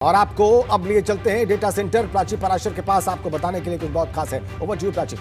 और आपको अब लिए चलते हैं डेटा सेंटर प्राची पराशर के पास, आपको बताने के लिए कुछ बहुत खास है। Over to you Prachi.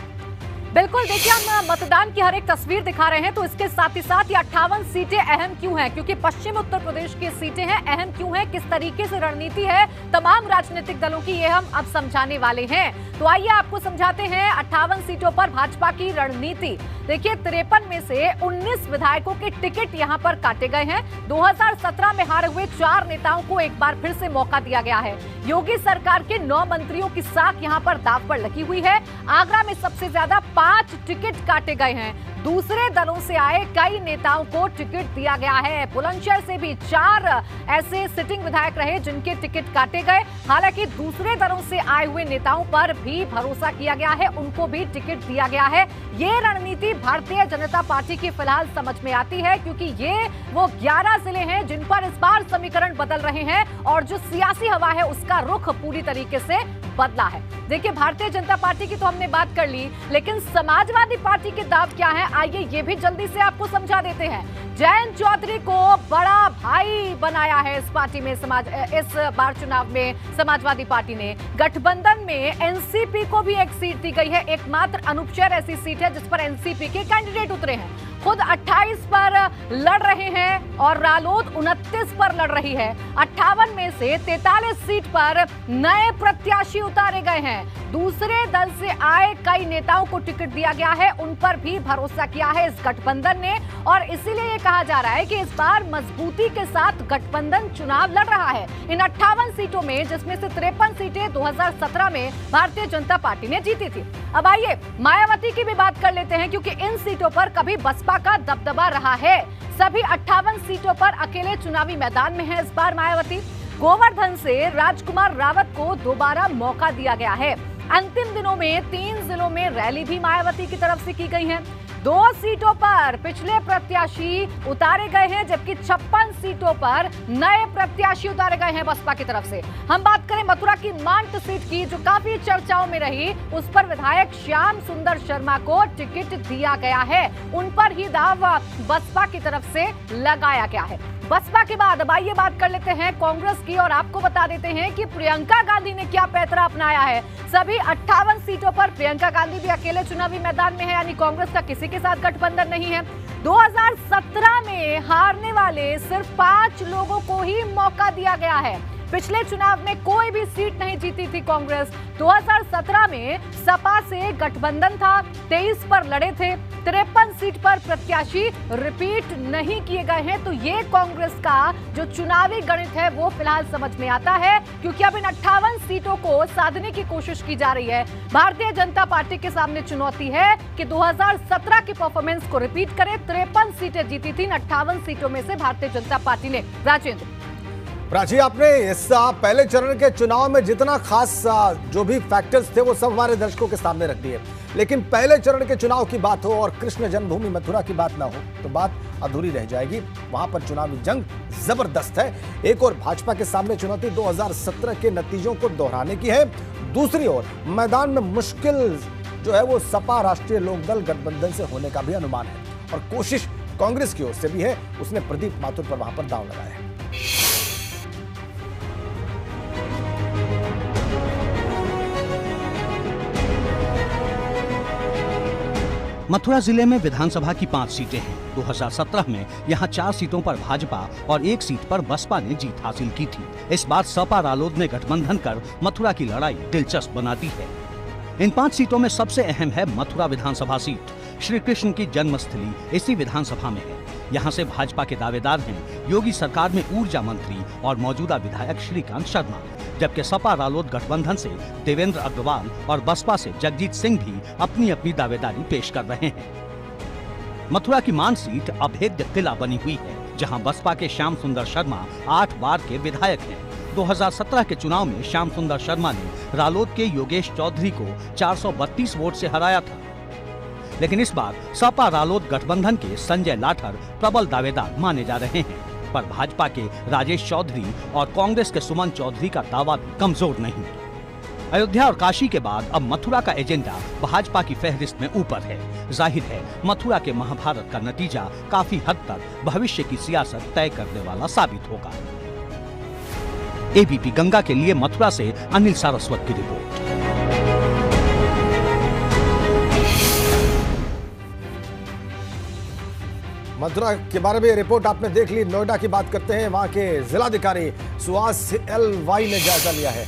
बिल्कुल, देखिए हम मतदान की हर एक तस्वीर दिखा रहे हैं, तो इसके साथ ही साथ ये 58 सीटें अहम क्यों हैं, क्योंकि पश्चिम उत्तर प्रदेश की सीटें हैं, अहम क्यों हैं, किस तरीके से रणनीति है तमाम राजनीतिक दलों की, ये हम अब समझाने वाले हैं। तो आइए आपको समझाते हैं 58 सीटों पर भाजपा की रणनीति। देखिए 53 में से 19 विधायकों के टिकट यहां पर काटे गए हैं। 2017 में हारे हुए 4 नेताओं को एक बार फिर से मौका दिया गया है। योगी सरकार के 9 मंत्रियों की साख यहां पर दांव पर लगी हुई है। आगरा में सबसे ज्यादा 5 टिकट काटे गए हैं। दूसरे दलों से आए कई नेताओं को टिकट दिया गया है। बुलंदशहर से भी 4 ऐसे सिटिंग विधायक रहे जिनके टिकट काटे गए। हालांकि दूसरे दलों से आए हुए नेताओं पर भी भरोसा किया गया है, उनको भी टिकट दिया गया है। ये रणनीति भारतीय जनता पार्टी की फिलहाल समझ में आती है, क्योंकि ये वो 11 जिले हैं जिन पर इस बार समीकरण बदल रहे हैं और जो सियासी हवा है उसका रुख पूरी तरीके से बदला है। देखिए भारतीय जनता पार्टी की तो हमने बात कर ली, लेकिन समाजवादी पार्टी के दाव क्या है, आइए ये भी जल्दी से आपको समझा देते हैं। जयंत चौधरी को बड़ा भाई बनाया है इस पार्टी में, इस बार चुनाव में समाजवादी पार्टी ने। गठबंधन में एनसीपी को भी एक सीट दी गई है, एकमात्र अनूपचर ऐसी सीट है जिस पर एनसीपी के कैंडिडेट उतरे हैं। खुद 28 पर लड़ रहे हैं और रालोद 29 पर लड़ रही है। 58 में से 43 सीट पर नए प्रत्याशी उतारे गए हैं। दूसरे दल से आए कई नेताओं को टिकट दिया गया है, उन पर भी भरोसा किया है इस गठबंधन ने, और इसीलिए ये कहा जा रहा है कि इस बार मजबूती के साथ गठबंधन चुनाव लड़ रहा है। इन 58 सीटों में, जिसमें से 53 सीटें 2017 में भारतीय जनता पार्टी ने जीती थी। अब आइए मायावती की भी बात कर लेते हैं, क्योंकि इन सीटों पर कभी बसपा का दबदबा रहा है। सभी 58 सीटों पर अकेले चुनावी मैदान में है इस बार मायावती। गोवर्धन से राजकुमार रावत को दोबारा मौका दिया गया है। अंतिम दिनों में 3 जिलों में रैली भी मायावती की तरफ से की गई है। 2 सीटों पर पिछले प्रत्याशी उतारे गए हैं, जबकि 56 सीटों पर नए प्रत्याशी उतारे गए हैं बसपा की तरफ से। हम बात करें मथुरा की मांट सीट की, जो काफी चर्चाओं में रही, उस पर विधायक श्याम सुंदर शर्मा को टिकट दिया गया है। उन पर ही दाव बसपा की तरफ से लगाया गया है। बसपा के बाद अब आइए बात कर लेते हैं कांग्रेस की, और आपको बता देते हैं कि प्रियंका गांधी ने क्या पैतरा अपनाया है। सभी 58 सीटों पर प्रियंका गांधी भी अकेले चुनावी मैदान में है, यानी कांग्रेस का किसी के साथ गठबंधन नहीं है। 2017 में हारने वाले सिर्फ 5 लोगों को ही मौका दिया गया है। पिछले चुनाव में कोई भी सीट नहीं जीती थी कांग्रेस। 2017 में सपा से गठबंधन था, 23 पर लड़े थे, 53 सीट पर प्रत्याशी रिपीट नहीं किए गए हैं। तो ये कांग्रेस का जो चुनावी गणित है वो फिलहाल समझ में आता है, क्योंकि अब इन 58 सीटों को साधने की कोशिश की जा रही है। भारतीय जनता पार्टी के सामने चुनौती है कि 2017 की परफॉर्मेंस को रिपीट करे। 53 सीटें जीती थी, 58 सीटों में से भारतीय जनता पार्टी ने। राजेंद्र। प्राची, आपने इस पहले चरण के चुनाव में जितना खास जो भी फैक्टर्स थे वो सब हमारे दर्शकों के सामने रख दिए, लेकिन पहले चरण के चुनाव की बात हो और कृष्ण जन्मभूमि मथुरा की बात ना हो तो बात अधूरी रह जाएगी। वहां पर चुनावी जंग जबरदस्त है। एक और भाजपा के सामने चुनौती 2017 के नतीजों को दोहराने की है, दूसरी ओर मैदान में मुश्किल जो है वो सपा राष्ट्रीय लोकदल गठबंधन से होने का भी अनुमान है, और कोशिश कांग्रेस की ओर से भी है। उसने प्रदीप माथुर पर वहां पर दांव लगाया है। मथुरा जिले में विधानसभा की 5 सीटें हैं। 2017 में यहां 4 सीटों पर भाजपा और 1 सीट पर बसपा ने जीत हासिल की थी। इस बार सपा रालोद ने गठबंधन कर मथुरा की लड़ाई दिलचस्प बनाती है। इन 5 सीटों में सबसे अहम है मथुरा विधानसभा सीट। श्री कृष्ण की जन्मस्थली इसी विधानसभा में है। यहाँ से भाजपा के दावेदार हैं योगी सरकार में ऊर्जा मंत्री और मौजूदा विधायक श्रीकांत शर्मा, जबकि सपा रालोद गठबंधन से देवेंद्र अग्रवाल और बसपा से जगजीत सिंह भी अपनी अपनी दावेदारी पेश कर रहे हैं। मथुरा की मान सीट अभेद्य किला बनी हुई है, जहां बसपा के श्याम सुंदर शर्मा 8 बार के विधायक हैं। 2017 के चुनाव में श्याम सुंदर शर्मा ने रालोद के योगेश चौधरी को 432 वोट से हराया था, लेकिन इस बार सपा रालोद गठबंधन के संजय लाठर प्रबल दावेदार माने जा रहे हैं। पर भाजपा के राजेश चौधरी और कांग्रेस के सुमन चौधरी का दावा भी कमजोर नहीं। अयोध्या और काशी के बाद अब मथुरा का एजेंडा भाजपा की फहरिस्त में ऊपर है। जाहिर है मथुरा के महाभारत का नतीजा काफी हद तक भविष्य की सियासत तय करने वाला साबित होगा। एबीपी गंगा के लिए मथुरा से अनिल सारस्वत की रिपोर्ट। मथुरा के बारे में रिपोर्ट आपने देख ली। नोएडा की बात करते हैं, वहां के जिलाधिकारी सुहास LY ने जायजा लिया है।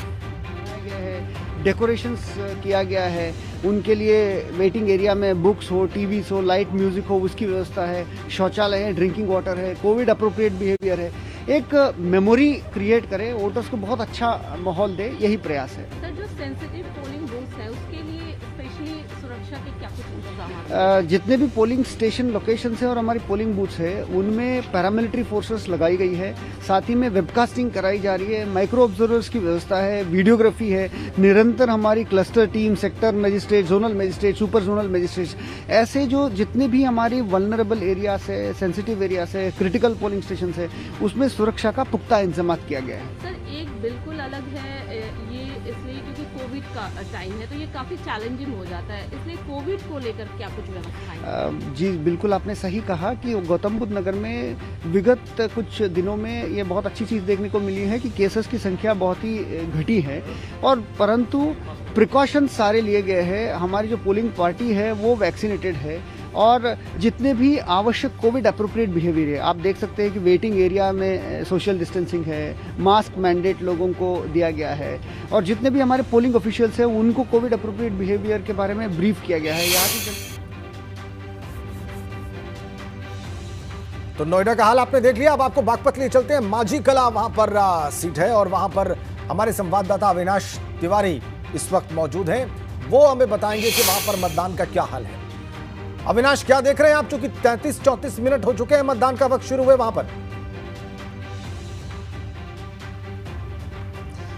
डेकोरेशंस किया गया है, उनके लिए वेटिंग एरिया में बुक्स हो, टीवीज हो, लाइट म्यूजिक हो, उसकी व्यवस्था है, शौचालय है, ड्रिंकिंग वाटर है, कोविड अप्रोप्रिएट बिहेवियर है। एक मेमोरी क्रिएट करे, वोटर्स को बहुत अच्छा माहौल दे, यही प्रयास है। सर, जो सेंसिटिव पोलिंग बूथ्स है उसके लिए स्पेशली सुरक्षा के क्या कुछ इंतजाम? जितने भी पोलिंग स्टेशन लोकेशन है और हमारी पोलिंग बूथ्स है, उनमें पैरामिलिट्री फोर्सेस लगाई गई है। साथ ही में वेबकास्टिंग कराई जा रही है, माइक्रो ऑब्जर्वर्स की व्यवस्था है, वीडियोग्राफी है। निरंतर हमारी cluster team, sector magistrate, zonal magistrate, super zonal magistrate, ऐसे जो जितने भी हमारी वल्नरेबल एरियाज है, सेंसिटिव एरियाज है, क्रिटिकल पोलिंग स्टेशन है, उसमें सुरक्षा का पुख्ता इंतजाम किया गया है। सर, एक बिल्कुल अलग है ये, इसलिए क्योंकि कोविड का टाइम है तो ये काफी चैलेंजिंग हो जाता है, इसलिए कोविड को लेकर क्या कुछ व्यवस्थाएं? जी बिल्कुल, आपने सही कहा कि गौतम बुद्ध नगर में विगत कुछ दिनों में ये बहुत अच्छी चीज़ देखने को मिली है कि केसेस की संख्या बहुत ही घटी है, और परंतु प्रिकॉशंस सारे लिए गए हैं। हमारी जो पोलिंग पार्टी है वो वैक्सीनेटेड है, और जितने भी आवश्यक कोविड अप्रोप्रिएट बिहेवियर है, आप देख सकते हैं कि वेटिंग एरिया में सोशल डिस्टेंसिंग है, मास्क मैंडेट लोगों को दिया गया है, और जितने भी हमारे पोलिंग ऑफिशियल्स हैं उनको कोविड अप्रोप्रिएट बिहेवियर के बारे में ब्रीफ किया गया है। यहाँ की तो नोएडा का हाल आपने देख लिया। अब आपको बागपत लिए चलते हैं। माझी कला वहां पर सीट है, और वहां पर हमारे संवाददाता अविनाश तिवारी इस वक्त मौजूद हैं। वो हमें बताएंगे कि वहां पर मतदान का क्या हाल है। अविनाश, क्या देख रहे हैं आप, चूंकि 33-34 मिनट हो चुके हैं मतदान का वक्त शुरू हुए वहां पर?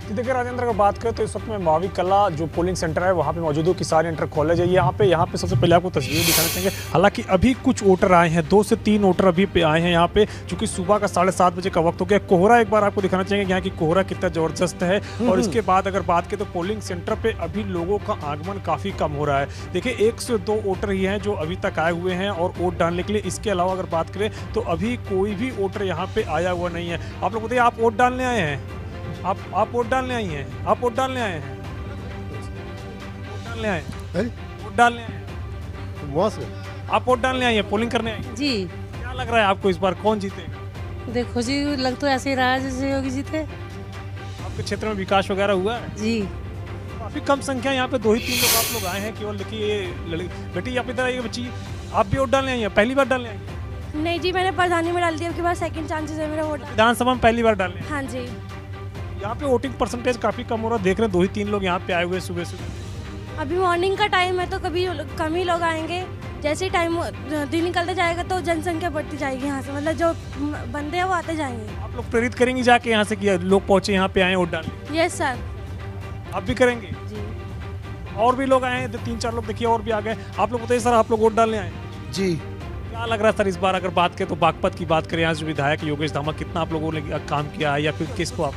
देखिए राजेंद्र, अगर बात करें तो इस वक्त में मावी कला जो पोलिंग सेंटर है वहाँ पे मौजूद हूँ। किसान इंटर कॉलेज है यहाँ पे सबसे पहले आपको तस्वीर दिखाना चाहेंगे। हालांकि अभी कुछ वोटर आए हैं, 2 से 3 वोटर अभी पे आए हैं यहाँ पे, चूंकि सुबह का 7:30 बजे का वक्त हो गया। कोहरा एक बार आपको दिखाना चाहेंगे यहाँ की कोहरा कितना जबरदस्त है। और इसके बाद अगर बात करें तो पोलिंग सेंटर पे अभी लोगों का आगमन काफ़ी कम हो रहा है। देखिए 1 से 2 वोटर ही हैं जो अभी तक आए हुए हैं और वोट डालने के लिए। इसके अलावा अगर बात करें तो अभी कोई भी वोटर यहाँ पे आया हुआ नहीं है। आप लोग बताइए, आप वोट डालने आए हैं? आप वोट डालने आई हैं? आप वोट डालने आए हैं? वोट डालने आए हैं? आप वोट डालने आई हैं, पोलिंग करने आई हैं? जी। क्या लग रहा है आपको इस बार कौन जीतेगा? देखो जी, लग तो ऐसे ही रहा है जैसे योगी जीते। आपके क्षेत्र में विकास वगैरह हुआ है? जी। काफी कम संख्या यहाँ पे 2 ही 3 लोग आप लोग आए हैं केवल। देखिए ये बेटी, आप इधर आइए बच्ची, आप भी वोट डालने आई हैं? पहली बार डालने आई हैं? नहीं जी, मैंने प्रधानी में डाल दिया, आपके पास सेकंड चांसेस है मेरा वोट। विधानसभा में पहली बार डालने? हाँ जी। यहाँ पे वोटिंग परसेंटेज काफी कम हो रहा है। देख रहे हैं 2 ही 3 लोग यहाँ पे आए हुए सुबह सुबह। अभी मॉर्निंग का टाइम है तो कभी कम ही लोग आएंगे, जैसे ही टाइम दिन निकलते जाएगा तो जनसंख्या बढ़ती जाएगी यहाँ से, मतलब जो बंदे हैं वो आते जाएंगे। आप लोग प्रेरित करेंगे जाके यहाँ से कि लोग पहुँचे यहाँ पे आए वोट डालने? Yes sir. आप भी करेंगे? जी। और भी लोग आए हैं, 3-4 लोग देखिए और भी आ गए। आप लोग बताइए सर, आप लोग वोट डालने आए? जी। क्या लग रहा है सर इस बार? अगर बात करें तो बागपत की बात करें, यहाँ से विधायक योगेश धामा, कितना आप लोगों ने काम किया है या फिर किसको आप?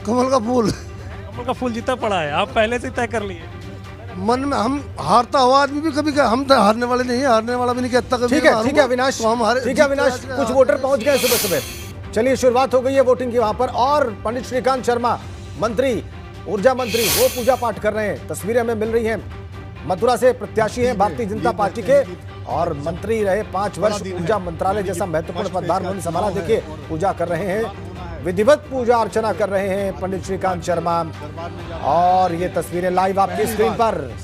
कमल का फूल। कमल का फूल जितना पड़ा है, आप पहले से तय कर लिए? मन में हम हारता हुआ आदमी भी कभी हम तो हारने वाले नहीं, हारने वाला भी नहीं कहता कभी। ठीक है अविनाश, ठीक है अविनाश, कुछ वोटर पहुंच गए सुबह सुबह। चलिए, शुरुआत हो गई है वोटिंग की वहां पर, और पंडित श्रीकांत शर्मा मंत्री, ऊर्जा मंत्री, वो पूजा पाठ कर रहे हैं। तस्वीरें हमें मिल रही हैं। मथुरा से प्रत्याशी हैं भारतीय जनता पार्टी के, और मंत्री रहे 5 वर्ष। ऊर्जा मंत्रालय जैसा महत्वपूर्ण पदभार उन्होंने संभाला। देखिए, पूजा कर रहे हैं, विधिवत पूजा अर्चना कर रहे हैं पंडित श्रीकांत शर्मा। और ये तस्वीरें लाइव आपकी स्क्रीन पर।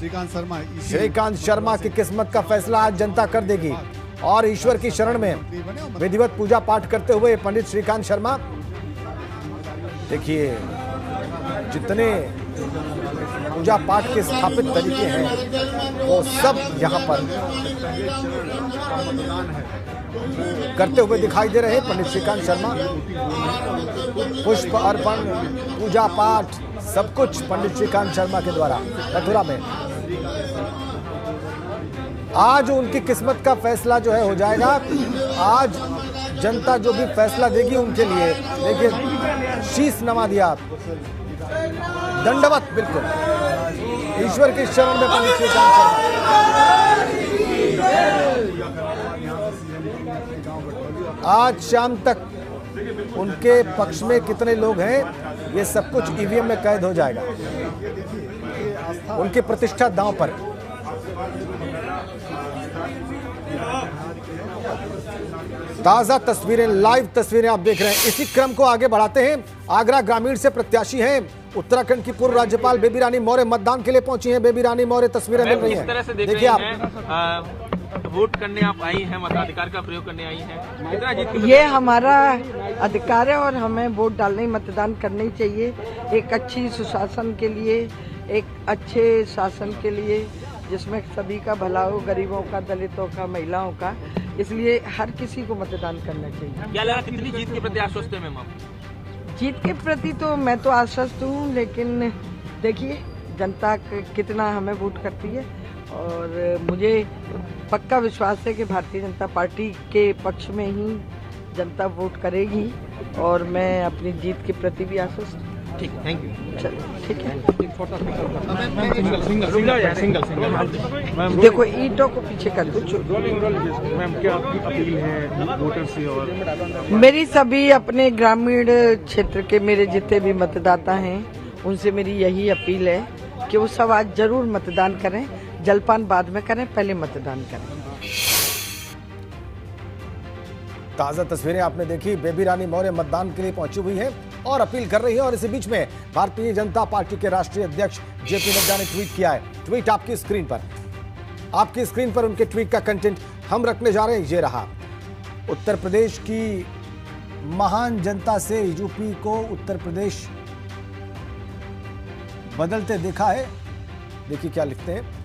श्रीकांत शर्मा की किस्मत का फैसला आज जनता कर देगी, और ईश्वर की शरण में विधिवत पूजा पाठ करते हुए पंडित श्रीकांत शर्मा। देखिए, जितने पूजा पाठ के स्थापित तरीके हैं वो सब यहाँ पर करते हुए दिखाई दे रहे हैं पंडित श्रीकांत शर्मा। पुष्प अर्पण, पूजा पाठ, सब कुछ पंडित श्रीकांत शर्मा के द्वारा मथुरा में। आज उनकी किस्मत का फैसला जो है हो जाएगा। आज जनता जो भी फैसला देगी उनके लिए। देखिए, शीश नमा दिया, दंडवत, बिल्कुल ईश्वर की शरण में पंडित श्रीकांत शर्मा। आज शाम तक उनके पक्ष में कितने लोग हैं, ये सब कुछ ईवीएम में कैद हो जाएगा। उनकी प्रतिष्ठा दांव पर। ताजा तस्वीरें, लाइव तस्वीरें आप देख रहे हैं। इसी क्रम को आगे बढ़ाते हैं। आगरा ग्रामीण से प्रत्याशी हैं उत्तराखंड की पूर्व राज्यपाल बेबी रानी मौर्य मतदान के लिए पहुंची हैं। बेबी रानी मौर्य, तस्वीरें मिल रही हैं, देखिए आप। वोट करने आप आई हैं, मताधिकार का प्रयोग करने आई हैं, कितना जीत ये हमारा अधिकार है और हमें वोट डालने, मतदान करना ही चाहिए एक अच्छी सुशासन के लिए, एक अच्छे शासन के लिए जिसमें सभी का भला हो, गरीबों का, दलितों का, महिलाओं का। इसलिए हर किसी को मतदान करना चाहिए। क्या लगा कितनी जीत के प्रति आश्वस्त है मैम आप? जीत के प्रति तो मैं तो आश्वस्त हूँ, लेकिन देखिए जनता कितना हमें वोट करती है और मुझे पक्का विश्वास है कि भारतीय जनता पार्टी के पक्ष में ही जनता वोट करेगी और मैं अपनी जीत के प्रति भी आश्वस्त हूँ। ठीक, थैंक यू। ठीक है। देखो ईंटों को पीछे कर दो। मैम क्या आपकी अपील है वोटर से? और मेरी सभी अपने ग्रामीण क्षेत्र के मेरे जितने भी मतदाता हैं उनसे मेरी यही अपील है कि वो सब आज जरूर मतदान करें। जलपान बाद में करें, पहले मतदान करें। ताजा तस्वीरें आपने देखी। बेबी रानी मौर्य मतदान के लिए पहुंची हुई है और अपील कर रही है। और इसी बीच में भारतीय जनता पार्टी के राष्ट्रीय अध्यक्ष जेपी नड्डा ने ट्वीट किया है। ट्वीट आपकी स्क्रीन पर उनके ट्वीट का कंटेंट हम रखने जा रहे हैं। ये रहा। उत्तर प्रदेश की महान जनता से यूपी को उत्तर प्रदेश बदलते देखा है। देखिए क्या लिखते हैं।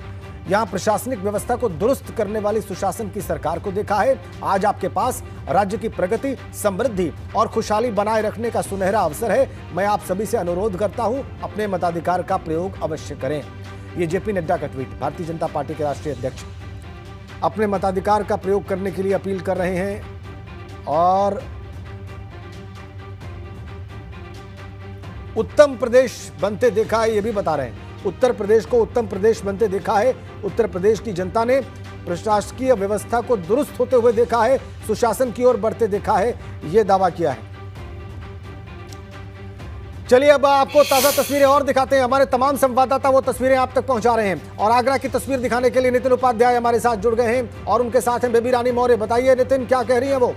यहां प्रशासनिक व्यवस्था को दुरुस्त करने वाली सुशासन की सरकार को देखा है। आज आपके पास राज्य की प्रगति, समृद्धि और खुशहाली बनाए रखने का सुनहरा अवसर है। मैं आप सभी से अनुरोध करता हूं, अपने मताधिकार का प्रयोग अवश्य करें। ये जेपी नड्डा का ट्वीट। भारतीय जनता पार्टी के राष्ट्रीय अध्यक्ष अपने मताधिकार का प्रयोग करने के लिए अपील कर रहे हैं और उत्तम प्रदेश बनते देखा है, ये भी बता रहे हैं। उत्तर प्रदेश को उत्तम प्रदेश बनते देखा है। उत्तर प्रदेश की जनता ने प्रशासकीय व्यवस्था को दुरुस्त होते हुए देखा है, सुशासन की ओर बढ़ते देखा है, यह दावा किया है। चलिए अब आपको ताजा तस्वीरें और दिखाते हैं। हमारे तमाम संवाददाता वो तस्वीरें आप तक पहुंचा रहे हैं और आगरा की तस्वीर दिखाने के लिए नितिन उपाध्याय हमारे साथ जुड़ गए हैं और उनके साथ हैं बेबी रानी मौर्य। बताइए नितिन, क्या कह रही है वो?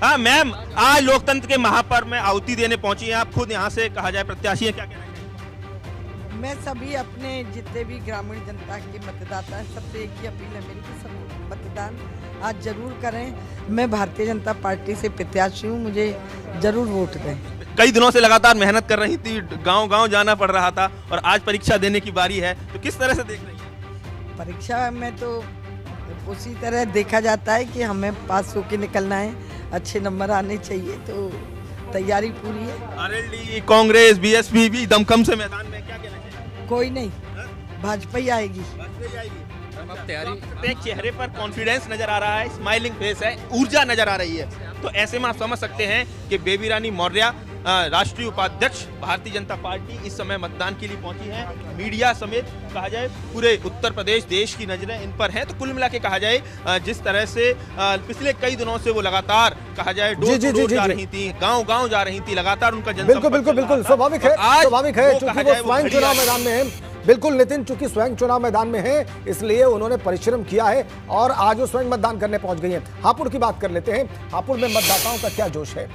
हाँ मैम, आज लोकतंत्र के महापर्व में आहुति देने पहुंची हैं आप खुद। यहाँ से कहा जाए प्रत्याशी हैं, क्या कहना चाहिए? मैं सभी अपने जितने भी ग्रामीण जनता के मतदाता हैं सबसे एक ही अपील है मेरी कि सब मतदान आज जरूर करें। मैं भारतीय जनता पार्टी से प्रत्याशी हूँ, मुझे जरूर वोट दें। कई दिनों से लगातार मेहनत कर रही थी, गांव-गांव जाना पड़ रहा था और आज परीक्षा देने की बारी है, तो किस तरह से देख रही हैं? परीक्षा में तो उसी तरह देखा जाता है कि हमें पास होके निकलना है, अच्छे नंबर आने चाहिए, तो तैयारी पूरी है। आरएलडी, कांग्रेस, बीएसपी भी दमखम से मैदान में, क्या कहना चाहिए? कोई नहीं, भाजपा ही आएगी। तैयारी, चेहरे पर कॉन्फिडेंस नजर आ रहा है, स्माइलिंग फेस है, ऊर्जा नजर आ रही है, तो ऐसे में आप समझ सकते हैं कि बेबी रानी मौर्य राष्ट्रीय उपाध्यक्ष भारतीय जनता पार्टी इस समय मतदान के लिए पहुंची है। मीडिया समेत कहा जाए पूरे उत्तर प्रदेश, देश की नजरें इन पर हैं। तो कुल मिला के कहा जाए जिस तरह से पिछले कई दिनों से वो लगातार कहा जाए डोर टू डोर जा रही थी, गांव-गांव जा रही थी, लगातार उनका बिल्कुल स्वाभाविक है चूंकि वो स्वयं चुनाव मैदान में है। बिल्कुल नितिन, चूंकि स्वयं चुनाव मैदान में है इसलिए उन्होंने परिश्रम किया है और आज वो स्वयं मतदान करने पहुंच गई हैं। हापुड़ की बात कर लेते हैं। हापुड़ में मतदाताओं का क्या जोश है,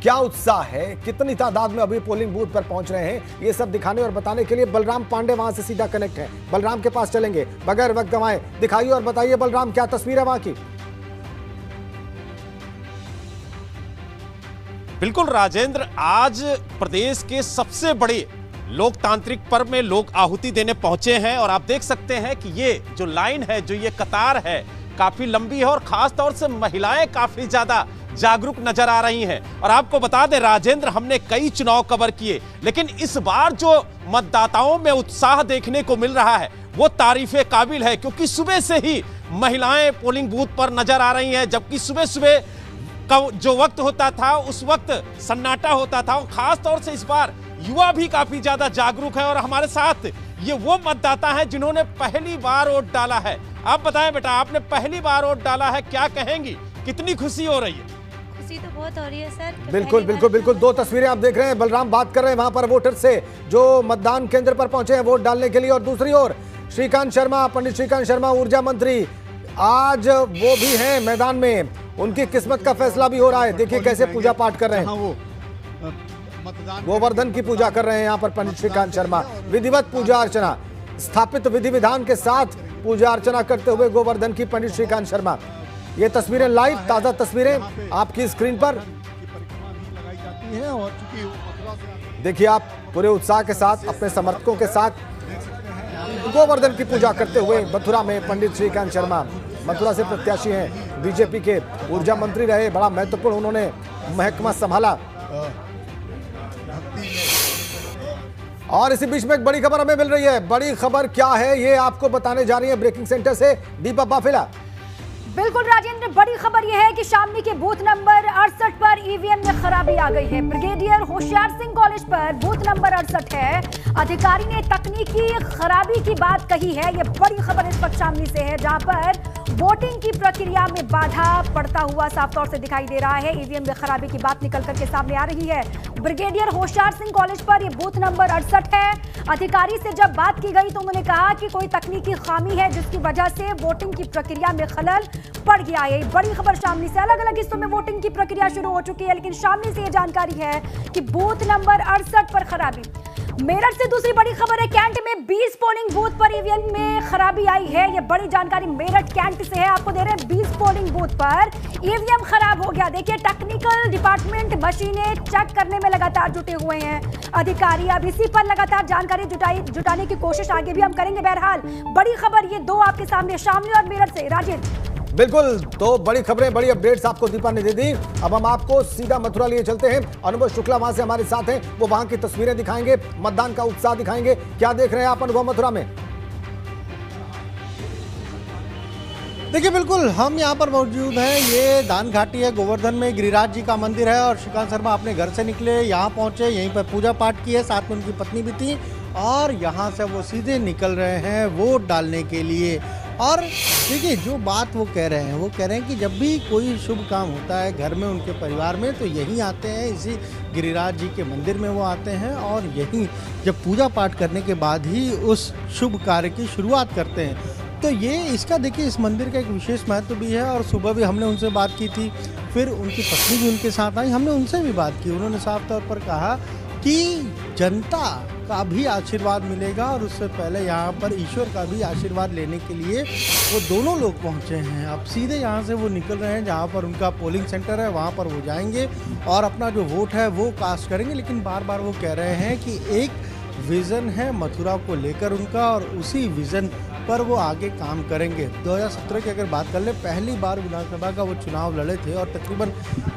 क्या उत्साह है, कितनी तादाद में अभी पोलिंग बूथ पर पहुंच रहे हैं, ये सब दिखाने और बताने के लिए बलराम पांडे वहां से सीधा कनेक्ट है। बलराम के पास चलेंगे, बगैर वक्त गंवाए दिखाइए और बताइए बलराम, क्या तस्वीर है वहां की? बिल्कुल राजेंद्र, आज प्रदेश के सबसे बड़े लोकतांत्रिक पर्व में लोग आहुति देने पहुंचे हैं और आप देख सकते हैं कि ये जो लाइन है, जो ये कतार है, काफी लंबी है और खास तौर से महिलाएं काफी ज्यादा जागरूक नजर आ रही हैं। और आपको बता दें राजेंद्र, हमने कई चुनाव कवर किए, लेकिन इस बार जो मतदाताओं में उत्साह देखने को मिल रहा है वो तारीफे काबिल है, क्योंकि सुबह से ही महिलाएं पोलिंग बूथ पर नजर आ रही हैं। जबकि सुबह सुबह का जो वक्त होता था उस वक्त सन्नाटा होता था, और खास तौर से इस बार युवा भी काफी ज्यादा जागरूक है। और हमारे साथ ये वो मतदाता हैं जिन्होंने पहली बार वोट डाला है। आप बताएं बेटा, आपने पहली बार वोट डाला है, क्या कहेंगी कितनी खुशी हो रही है? खुशी तो बहुत हो रही है सर। बिल्कुल बिल्कुल बिल्कुल। दो तस्वीरें आप देख रहे हैं, बलराम बात कर रहे हैं वहां पर वोटर से जो मतदान केंद्र पर पहुंचे हैं वोट डालने के लिए, और दूसरी ओर श्रीकांत शर्मा, पंडित श्रीकांत शर्मा ऊर्जा मंत्री, आज वो भी हैं मैदान में, उनकी किस्मत का फैसला भी हो रहा है। देखिए कैसे पूजा पाठ कर रहे हैं, गोवर्धन की पूजा कर रहे हैं यहाँ पर पंडित श्रीकांत शर्मा। विधिवत पूजा अर्चना, स्थापित विधि विधान के साथ पूजा अर्चना करते हुए गोवर्धन की पंडित श्रीकांत शर्मा। ये तस्वीरें लाइव ताजा तस्वीरें आपकी स्क्रीन पर देखिए। आप पूरे उत्साह के साथ अपने समर्थकों के साथ गोवर्धन की पूजा करते हुए मथुरा में पंडित श्रीकांत शर्मा मथुरा से प्रत्याशी हैं, बीजेपी के ऊर्जा मंत्री रहे, बड़ा महत्वपूर्ण उन्होंने महकमा संभाला। और इसी बीच में एक बड़ी खबर हमें मिल रही है। बड़ी खबर क्या है ये आपको बताने जा रही है ब्रेकिंग सेंटर से दीपा पाफिला। बिल्कुल राजेंद्र, बड़ी खबर यह है कि शामली के बूथ नंबर 68 पर ईवीएम में खराबी आ गई है। ब्रिगेडियर होशियार सिंह कॉलेज पर बूथ नंबर 68 है। अधिकारी ने तकनीकी खराबी की बात कही है। यह बड़ी खबर इस वक्त शामली से है, जहां पर वोटिंग की प्रक्रिया में बाधा पड़ता हुआ साफ तौर से दिखाई दे रहा है। ईवीएम में खराबी की बात निकल करके सामने आ रही है। ब्रिगेडियर होशियार सिंह कॉलेज पर यह बूथ नंबर 68 है। अधिकारी से जब बात की गई तो उन्होंने कहा कि कोई तकनीकी खामी है जिसकी वजह से वोटिंग की प्रक्रिया में खलल पड़ गया है। बड़ी खबर शामली से। अलग अलग हिस्सों में वोटिंग की प्रक्रिया शुरू हो चुकी है, लेकिन शामली से यह जानकारी है कि बूथ नंबर 68 पर खराबी। मेरठ से दूसरी बड़ी खबर है, कैंट में 20 पोलिंग बूथ पर ईवीएम में खराबी आई है। यह बड़ी जानकारी मेरठ कैंट से है, आपको दे रहे हैं। 20 पोलिंग बूथ पर ईवीएम खराब हो गया। देखिए टेक्निकल डिपार्टमेंट मशीनें चेक करने में लगातार जुटे हुए हैं। अधिकारी अब इसी पर लगातार जानकारी जुटाने की कोशिश आगे भी हम करेंगे। बहरहाल बड़ी खबर ये दो आपके सामने, शामली और मेरठ से। राजेंद्र बिल्कुल, तो बड़ी खबरें, बड़ी अपडेट्स आपको दीपा ने दे दी। अब हम आपको सीधा मथुरा लिए चलते हैं। अनुभव शुक्ला वहां से हमारे साथ हैं, वो वहां की तस्वीरें दिखाएंगे, मतदान का उत्साह दिखाएंगे। क्या देख रहे हैं आप अनुभव मथुरा में? देखिए बिल्कुल, हम यहाँ पर मौजूद हैं। ये दान घाटी है, गोवर्धन में गिरिराज जी का मंदिर है, और श्रीकांत शर्मा अपने घर से निकले, यहाँ पहुँचे, यहीं पर पूजा पाठ की है, साथ में उनकी पत्नी भी थी, और यहाँ से वो सीधे निकल रहे हैं वोट डालने के लिए। और देखिए जो बात वो कह रहे हैं, वो कह रहे हैं कि जब भी कोई शुभ काम होता है घर में, उनके परिवार में, तो यहीं आते हैं, इसी गिरिराज जी के मंदिर में वो आते हैं, और यहीं जब पूजा पाठ करने के बाद ही उस शुभ कार्य की शुरुआत करते हैं। तो ये इसका देखिए इस मंदिर का एक विशेष महत्व भी है। और सुबह भी हमने उनसे बात की थी, फिर उनकी पत्नी भी उनके साथ आई, हमने उनसे भी बात की। उन्होंने साफ तौर पर कहा कि जनता का भी आशीर्वाद मिलेगा, और उससे पहले यहाँ पर ईश्वर का भी आशीर्वाद लेने के लिए वो दोनों लोग पहुँचे हैं। अब सीधे यहाँ से वो निकल रहे हैं, जहाँ पर उनका पोलिंग सेंटर है वहाँ पर वो जाएंगे और अपना जो वोट है वो कास्ट करेंगे। लेकिन बार बार वो कह रहे हैं कि एक विज़न है मथुरा को लेकर उनका, और उसी विज़न पर वो आगे काम करेंगे। 2017 की अगर बात कर ले, पहली बार विधानसभा का वो चुनाव लड़े थे, और तकरीबन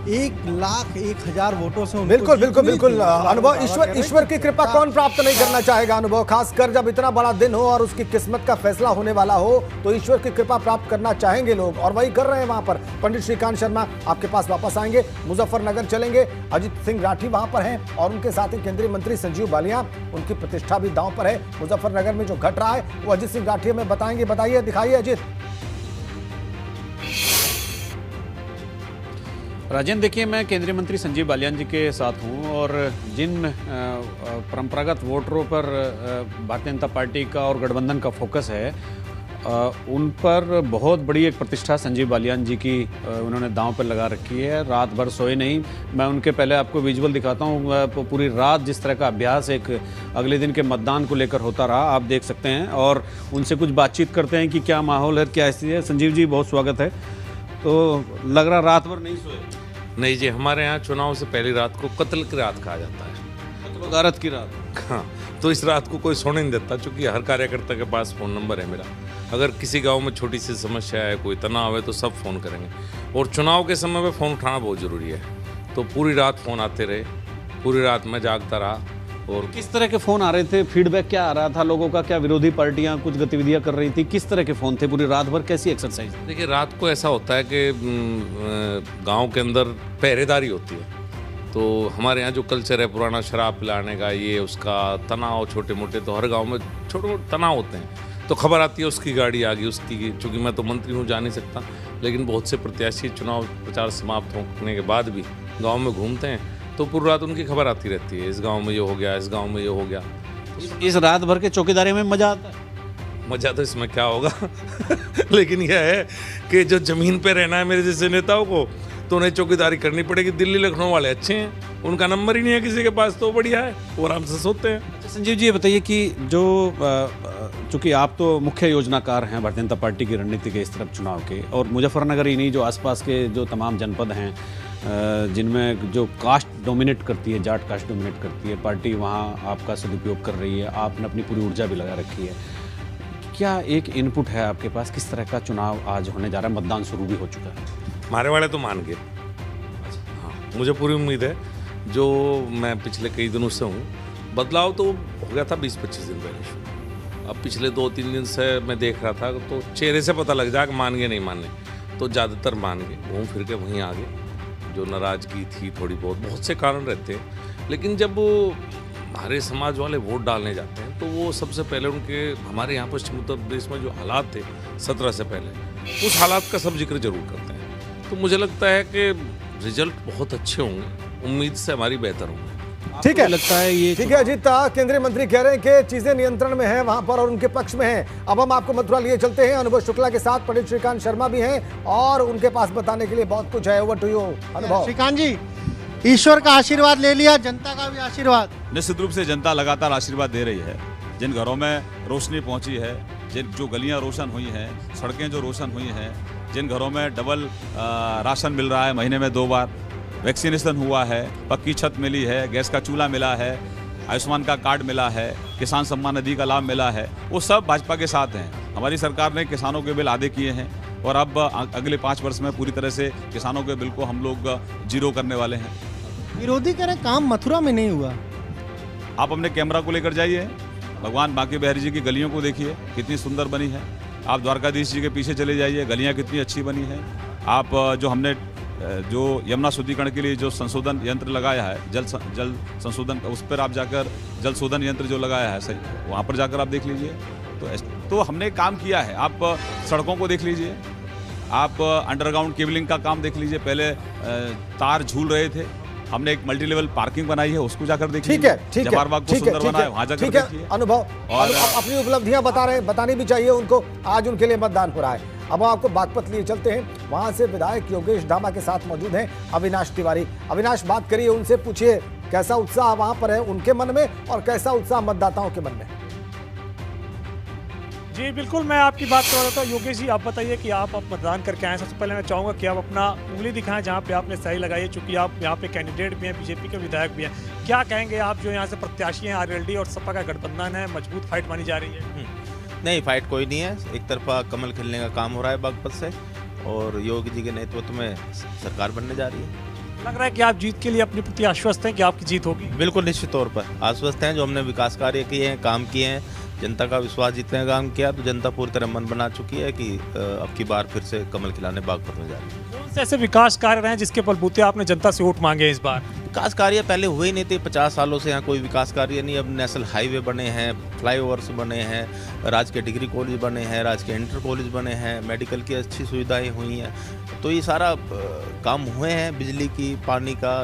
1,01,000 वोटों से बिल्कुल बिल्कुल बिल्कुल अनुभव, ईश्वर की कृपा कौन प्राप्त नहीं करना चाहेगा अनुभव, खासकर जब इतना बड़ा दिन हो और उसकी किस्मत का फैसला होने वाला हो, तो ईश्वर की कृपा प्राप्त करना चाहेंगे लोग, और वही कर रहे हैं वहां पर। पंडित श्रीकांत शर्मा आपके पास वापस आएंगे, मुजफ्फरनगर चलेंगे, अजीत सिंह राठी वहां पर हैं, और उनके साथ ही केंद्रीय मंत्री संजीव बालियां, उनकी प्रतिष्ठा भी दांव पर है। मुजफ्फरनगर में जो घट रहा है वो अजीत सिंह राठी में बताएंगे, बताइए, दिखाइए अजीत। राजेंद्र, देखिए मैं केंद्रीय मंत्री संजीव बालियान जी के साथ हूं, और जिन परंपरागत वोटरों पर भारतीय जनता पार्टी का और गठबंधन का फोकस है, उन पर बहुत बड़ी एक प्रतिष्ठा संजीव बालियान जी की उन्होंने दांव पर लगा रखी है। रात भर सोए नहीं। मैं उनके पहले आपको विजुअल दिखाता हूँ। पूरी रात जिस तरह का अभ्यास एक अगले दिन के मतदान को लेकर होता रहा, आप देख सकते हैं, और उनसे कुछ बातचीत करते हैं कि क्या माहौल है, क्या स्थिति है। संजीव जी, बहुत स्वागत है। तो लग रहा रात भर नहीं सोए? नहीं जी, हमारे यहाँ चुनाव से पहली रात को कत्ल की रात कहा जाता है, कत्ल गारत की रात। हाँ, तो इस रात को कोई सोने नहीं देता, क्योंकि हर कार्यकर्ता के पास फ़ोन नंबर है मेरा। अगर किसी गांव में छोटी सी समस्या है, कोई तनाव है, तो सब फ़ोन करेंगे, और चुनाव के समय में फ़ोन उठाना बहुत ज़रूरी है। तो पूरी रात फ़ोन आते रहे, पूरी रात मैं जागता रहा। और किस तरह के फ़ोन आ रहे थे? फीडबैक क्या आ रहा था लोगों का? क्या विरोधी पार्टियां कुछ गतिविधियां कर रही थी? किस तरह के फ़ोन थे? पूरी रात भर कैसी एक्सरसाइज? देखिए, रात को ऐसा होता है कि गांव के अंदर पहरेदारी होती है, तो हमारे यहाँ जो कल्चर है पुराना, शराब पिलाने का, ये उसका तनाव, छोटे मोटे, तो हर गाँव में छोटे मोटे तनाव होते हैं। तो खबर आती है उसकी गाड़ी आ गई, उसकी, चूँकि मैं तो मंत्री हूँ, जा नहीं सकता, लेकिन बहुत से प्रत्याशी चुनाव प्रचार समाप्त होने के बाद भी गांव में घूमते हैं तो पूरी रात उनकी खबर आती रहती है, इस गांव में ये हो गया, इस गांव में ये हो गया। इस रात भर के चौकीदारी में मजा आता है। मजा तो इसमें क्या होगा लेकिन यह है कि जो जमीन पे रहना है मेरे जैसे नेताओं को, तो उन्हें चौकीदारी करनी पड़ेगी। दिल्ली लखनऊ वाले अच्छे हैं, उनका नंबर ही नहीं है किसी के पास, तो बढ़िया है, वो आराम से सोते हैं। संजीव जी, ये बताइए कि जो चूंकि आप तो मुख्य योजनाकार हैं भारतीय जनता पार्टी की रणनीति के इस तरफ चुनाव के, और मुजफ्फरनगर ही नहीं, जो आसपास के जो तमाम जनपद हैं जिनमें जो कास्ट डोमिनेट करती है, जाट कास्ट डोमिनेट करती है, पार्टी वहाँ आपका सदुपयोग कर रही है, आपने अपनी पूरी ऊर्जा भी लगा रखी है। क्या एक इनपुट है आपके पास, किस तरह का चुनाव आज होने जा रहा है? मतदान शुरू भी हो चुका है। हमारे वाले तो मान गए। हाँ, मुझे पूरी उम्मीद है, जो मैं पिछले कई दिनों से हूँ, बदलाव तो हो गया था 20-25 दिन पहले शुरू। अब पिछले 2-3 दिन से मैं देख रहा था तो चेहरे से पता लग जाए कि मान गए नहीं माने, तो ज़्यादातर मान गए, घूम फिर के वहीं आ गए। जो नाराज़गी थी थोड़ी बहुत से कारण रहते हैं, लेकिन जब हमारे समाज वाले वोट डालने जाते हैं तो वो सबसे पहले उनके, हमारे यहाँ पश्चिम उत्तर प्रदेश में जो हालात थे 17 से पहले, उस हालात का सब जिक्र जरूर करते हैं। तो मुझे लगता है कि रिजल्ट बहुत अच्छे होंगे, उम्मीद से हमारी बेहतर होंगे। ठीक है, लगता है ये ठीक है अजीत, केंद्रीय मंत्री कह रहे हैं कि चीजें नियंत्रण में हैं वहां पर और उनके पक्ष में हैं। अब हम आपको मथुरा लिए चलते हैं, अनुभव शुक्ला के साथ पंडित श्रीकांत शर्मा भी हैं और उनके पास बताने के लिए बहुत कुछ है। ओवर टू यू अनुभव। श्रीकांत जी, ईश्वर का आशीर्वाद ले लिया, जनता का भी आशीर्वाद? निश्चित रूप से जनता लगातार आशीर्वाद दे रही है। जिन घरों में रोशनी पहुंची है, जिन जो गलियां रोशन हुई हैं, सड़कें जो रोशन हुई हैं, जिन घरों में डबल राशन मिल रहा है महीने में 2 बार, वैक्सीनेशन हुआ है, पक्की छत मिली है, गैस का चूल्हा मिला है, आयुष्मान का कार्ड मिला है, किसान सम्मान निधि का लाभ मिला है, वो सब भाजपा के साथ हैं। हमारी सरकार ने किसानों के बिल आधे किए हैं और अब अगले 5 वर्ष में पूरी तरह से किसानों के बिल को हम लोग 0 करने वाले हैं। विरोधी कह रहे काम मथुरा में नहीं हुआ। आप अपने कैमरा को लेकर जाइए, भगवान बांके बिहारी जी की गलियों को देखिए कितनी सुंदर बनी है। आप द्वारकाधीश जी के पीछे चले जाइए, गलियाँ कितनी अच्छी बनी है। आप जो हमने जो यमुना शुद्धिकरण के लिए जो संशोधन यंत्र लगाया है, जल संशोधन, उस पर आप जाकर जल शोधन यंत्र जो लगाया है सही, वहाँ पर जाकर आप देख लीजिए। तो हमने काम किया है। आप सड़कों को देख लीजिए, आप अंडरग्राउंड केबलिंग का काम देख लीजिए। पहले तार झूल रहे थे, हमने एक मल्टी लेवल पार्किंग बनाई है, उसको जाकर देखिए। ठीक है, ठीक है, जवाहर बाग को सुंदर बनाया, वहाँ जाकर देखिए। अनुभव और अपनी उपलब्धियां बतानी भी चाहिए उनको, आज उनके लिए मतदान हो रहा है। अब हम आपको बागपत लिए चलते हैं, वहां से विधायक योगेश धामा के साथ मौजूद हैं अविनाश तिवारी। अविनाश, बात करिए उनसे, पूछिए कैसा उत्साह वहां पर है उनके मन में और कैसा उत्साह मतदाताओं के मन में। जी बिल्कुल, मैं आपकी बात कर रहा था। योगेश जी, आप बताइए कि आप मतदान करके आए। सबसे पहले मैं चाहूँगा कि आप अपना उंगली दिखाएं जहाँ पे आपने सही लगाई है, चूँकि आप यहाँ पे कैंडिडेट भी हैं, बीजेपी के विधायक भी हैं। क्या कहेंगे आप जो यहाँ से प्रत्याशी हैं, आरएलडी और सपा का गठबंधन है, मजबूत फाइट मानी जा रही है? नहीं, फाइट कोई नहीं है, एक तरफा कमल खिलने का काम हो रहा है बागपत से, और योगी जी के नेतृत्व में सरकार बनने जा रही है। लग रहा है कि आप जीत के लिए अपने प्रति आश्वस्त हैं कि आपकी जीत होगी? बिल्कुल, निश्चित तौर पर आश्वस्त हैं। जो हमने विकास कार्य किए हैं, काम किए हैं, जनता का विश्वास जीतने का काम किया, तो जनता पूरी तरह मन बना चुकी है कि अब की बार फिर से कमल खिलाने बागपत में जा रही है। कौन से ऐसे विकास कार्य रहे हैं जिसके बलबूते आपने जनता से वोट मांगे इस बार? विकास कार्य पहले हुए ही नहीं थे, 50 सालों से यहाँ कोई विकास कार्य नहीं। अब नेशनल हाईवे बने हैं, फ्लाईओवर्स बने हैं, राजकीय डिग्री कॉलेज बने हैं, राजकीय इंटर कॉलेज बने हैं, मेडिकल की अच्छी सुविधाएं हुई हैं। तो ये सारा काम हुए हैं, बिजली की, पानी का,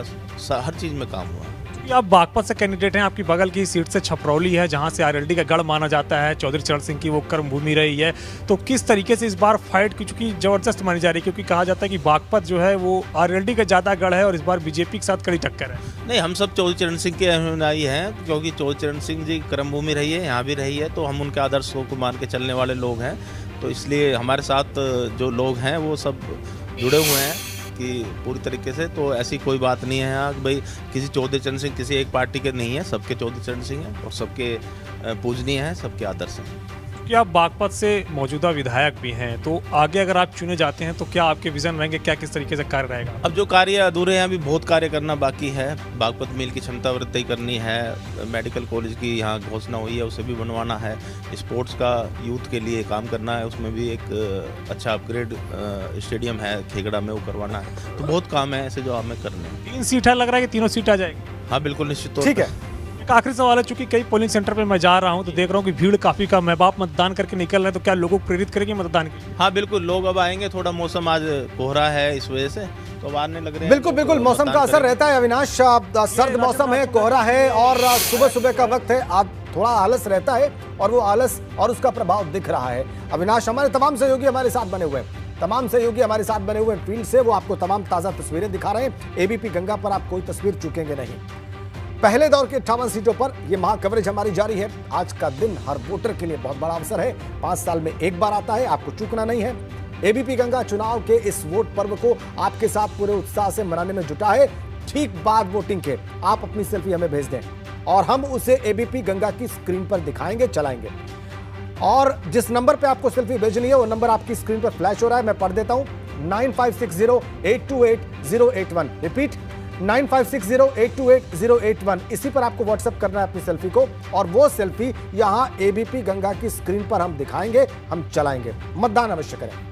हर चीज़ में काम हुआ है। आप बागपत से कैंडिडेट हैं, आपकी बगल की सीट से छपरौली है जहां से आरएलडी का गढ़ माना जाता है, चौधरी चरण सिंह की वो कर्मभूमि रही है। तो किस तरीके से इस बार फाइट की, चूंकि जबरदस्त मानी जा रही है, क्योंकि कहा जाता है कि बागपत जो है वो आरएलडी का ज्यादा गढ़ है और इस बार बीजेपी के साथ कड़ी टक्कर है। नहीं, हम सब चौधरी चरण सिंह के अनुयायी हैं, क्योंकि चौधरी चरण सिंह जी कर्मभूमि रही है, यहाँ भी रही है, तो हम उनके आदर्शों को मान के चलने वाले लोग हैं। तो इसलिए हमारे साथ जो लोग हैं वो सब जुड़े हुए हैं कि पूरी तरीके से। तो ऐसी कोई बात नहीं है यहाँ कि भाई किसी चौधरी चरण सिंह किसी एक पार्टी के नहीं है, सबके चौधरी चरण सिंह हैं और सबके पूजनीय हैं, सबके आदर्श हैं। कि आप बागपत से मौजूदा विधायक भी हैं, तो आगे अगर आप चुने जाते हैं तो क्या आपके विजन रहेंगे, क्या किस तरीके से कार्य रहेगा? अब जो कार्य अधूरे हैं, अभी बहुत कार्य करना बाकी है। बागपत मिल की क्षमता वृद्धि करनी है, मेडिकल कॉलेज की यहाँ घोषणा हुई है उसे भी बनवाना है, स्पोर्ट्स का यूथ के लिए काम करना है, उसमें भी एक अच्छा अपग्रेड स्टेडियम है खेगड़ा में, वो करवाना है। तो बहुत काम है ऐसे जो हमें करने हैं। 3 सीट है, लग रहा है कि तीनों सीट आ जाएगी? हाँ बिल्कुल, निश्चित तौर ठीक है। एक आखिरी सवाल है, चूंकि कई पोलिंग सेंटर पे मैं जा रहा हूं तो देख रहा हूं कि भीड़ काफी कम है। बाप मतदान करके निकल रहे हैं, तो क्या लोगों को प्रेरित करेंगे मतदान के लिए? हाँ बिल्कुल, लोग अब आएंगे। थोड़ा मौसम आज कोहरा है, इस वजह से तो अब आने लग रहे हैं। बिल्कुल बिल्कुल, मौसम का असर रहता है अविनाश। सर्द मौसम है, कोहरा है और सुबह सुबह का वक्त है। आप थोड़ा आलस रहता है और वो आलस और उसका प्रभाव दिख रहा है। अविनाश, हमारे तमाम सहयोगी हमारे साथ बने हुए हैं, तमाम सहयोगी हमारे साथ बने हुए फील्ड से, वो आपको तमाम ताज़ा तस्वीरें दिखा रहे हैं। एबीपी गंगा पर आप कोई तस्वीर चूकेंगे नहीं। पहले दौर की 58 सीटों पर यह महा कवरेज हमारी जारी है। आज का दिन हर वोटर के लिए बहुत बड़ा अवसर है। 5 साल में एक बार आता है, आपको चूकना नहीं है। एबीपी गंगा चुनाव के इस वोट पर्व को आपके साथ पूरे उत्साह से मनाने में जुटा है। ठीक बाद वोटिंग के आप अपनी सेल्फी हमें भेज दें और हम उसे एबीपी गंगा की स्क्रीन पर दिखाएंगे, चलाएंगे। और जिस नंबर पे आपको सेल्फी भेजनी है वो नंबर आपकी स्क्रीन पर फ्लैश हो रहा है, मैं पढ़ देता हूं, 9560828081। रिपीट, 9560828081। इसी पर आपको व्हाट्सएप करना है अपनी सेल्फी को और वो सेल्फी यहां एबीपी गंगा की स्क्रीन पर हम दिखाएंगे, हम चलाएंगे। मतदान अवश्य करें।